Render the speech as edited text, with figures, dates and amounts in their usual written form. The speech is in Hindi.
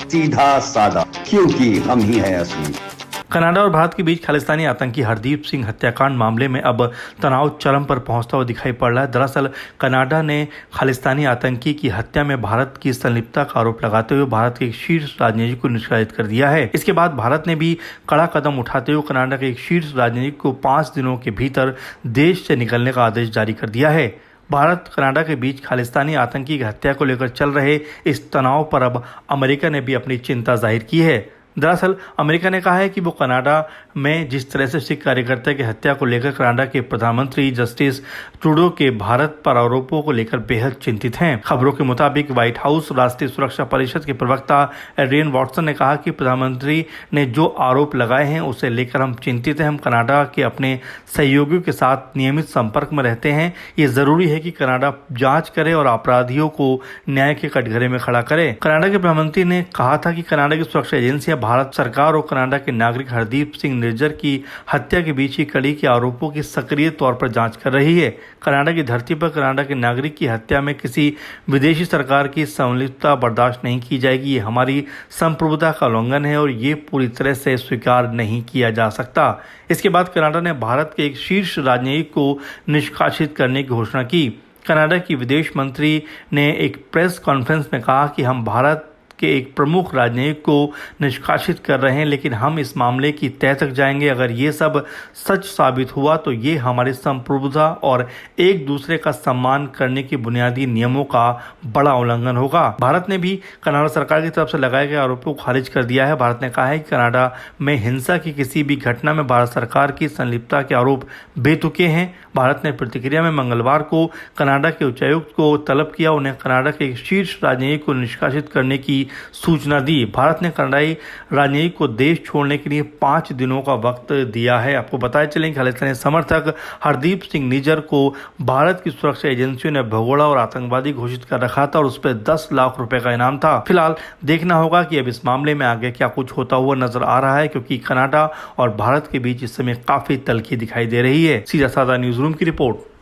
सीधा सादा, क्योंकि हम ही हैं असली। कनाडा और भारत के बीच खालिस्तानी आतंकी हरदीप सिंह हत्याकांड मामले में अब तनाव चरम पर पहुंचता हुआ दिखाई पड़ रहा है। दरअसल कनाडा ने खालिस्तानी आतंकी की हत्या में भारत की संलिप्तता का आरोप लगाते हुए भारत के एक शीर्ष राजनीतिक को निष्कासित कर दिया है। इसके बाद भारत ने भी कड़ा कदम उठाते हुए कनाडा के एक शीर्ष राजनीतिक को 5 दिनों के भीतर देश से निकलने का आदेश जारी कर दिया है। भारत कनाडा के बीच खालिस्तानी आतंकी की हत्या को लेकर चल रहे इस तनाव पर अब अमेरिका ने भी अपनी चिंता जाहिर की है। दरअसल अमेरिका ने कहा है कि वो कनाडा में जिस तरह से सिख कार्यकर्ता की हत्या को लेकर कनाडा के प्रधानमंत्री जस्टिस ट्रूडो के भारत पर आरोपों को लेकर बेहद चिंतित हैं। खबरों के मुताबिक व्हाइट हाउस राष्ट्रीय सुरक्षा परिषद के प्रवक्ता एड्रियन वॉटसन ने कहा कि प्रधानमंत्री ने जो आरोप लगाए हैं उसे लेकर हम चिंतित हैं। हम कनाडा के अपने सहयोगियों के साथ नियमित संपर्क में रहते हैं। ये जरूरी है कि कनाडा जांच करे और अपराधियों को न्याय के कटघरे में खड़ा करे। कनाडा के प्रधानमंत्री ने कहा था कि कनाडा की सुरक्षा एजेंसियां भारत सरकार और कनाडा के नागरिक हरदीप सिंह निर्जर की हत्या के बीच की कड़ी के आरोपों की सक्रिय तौर पर जांच कर रही है। कनाडा की धरती पर कनाडा के नागरिक की हत्या में किसी विदेशी सरकार की संलिप्तता बर्दाश्त नहीं की जाएगी। ये हमारी संप्रभुता का उल्लंघन है और ये पूरी तरह से स्वीकार नहीं किया जा सकता। इसके बाद कनाडा ने भारत के एक शीर्ष राजनयिक को निष्कासित करने की घोषणा की। कनाडा की विदेश मंत्री ने एक प्रेस कॉन्फ्रेंस में कहा कि हम भारत के एक प्रमुख राजनयिक को निष्कासित कर रहे हैं, लेकिन हम इस मामले की तह तक जाएंगे। अगर ये सब सच साबित हुआ तो ये हमारी संप्रभुता और एक दूसरे का सम्मान करने के बुनियादी नियमों का बड़ा उल्लंघन होगा। भारत ने भी कनाडा सरकार की तरफ से लगाए गए आरोपों को खारिज कर दिया है। भारत ने कहा है कि कनाडा में हिंसा की किसी भी घटना में भारत सरकार की संलिप्तता के आरोप बेतुके हैं। भारत ने प्रतिक्रिया में मंगलवार को कनाडा के उच्चायुक्त को तलब किया, उन्हें कनाडा के एक शीर्ष राजनयिक को निष्कासित करने की सूचना दी। भारत ने कनाडाई राजनयिक को देश छोड़ने के लिए 5 दिनों का वक्त दिया है। आपको बताया चलें कि खालिस्तानी समर्थक हरदीप सिंह निज्जर को भारत की सुरक्षा एजेंसियों ने भगोड़ा और आतंकवादी घोषित कर रखा था और उस पर 10 लाख रुपए का इनाम था। फिलहाल देखना होगा कि अब इस मामले में आगे क्या कुछ होता हुआ नजर आ रहा है, क्योंकि कनाडा और भारत के बीच इस समय काफी तल्खी दिखाई दे रही है। सीधा साधा न्यूज रूम की रिपोर्ट।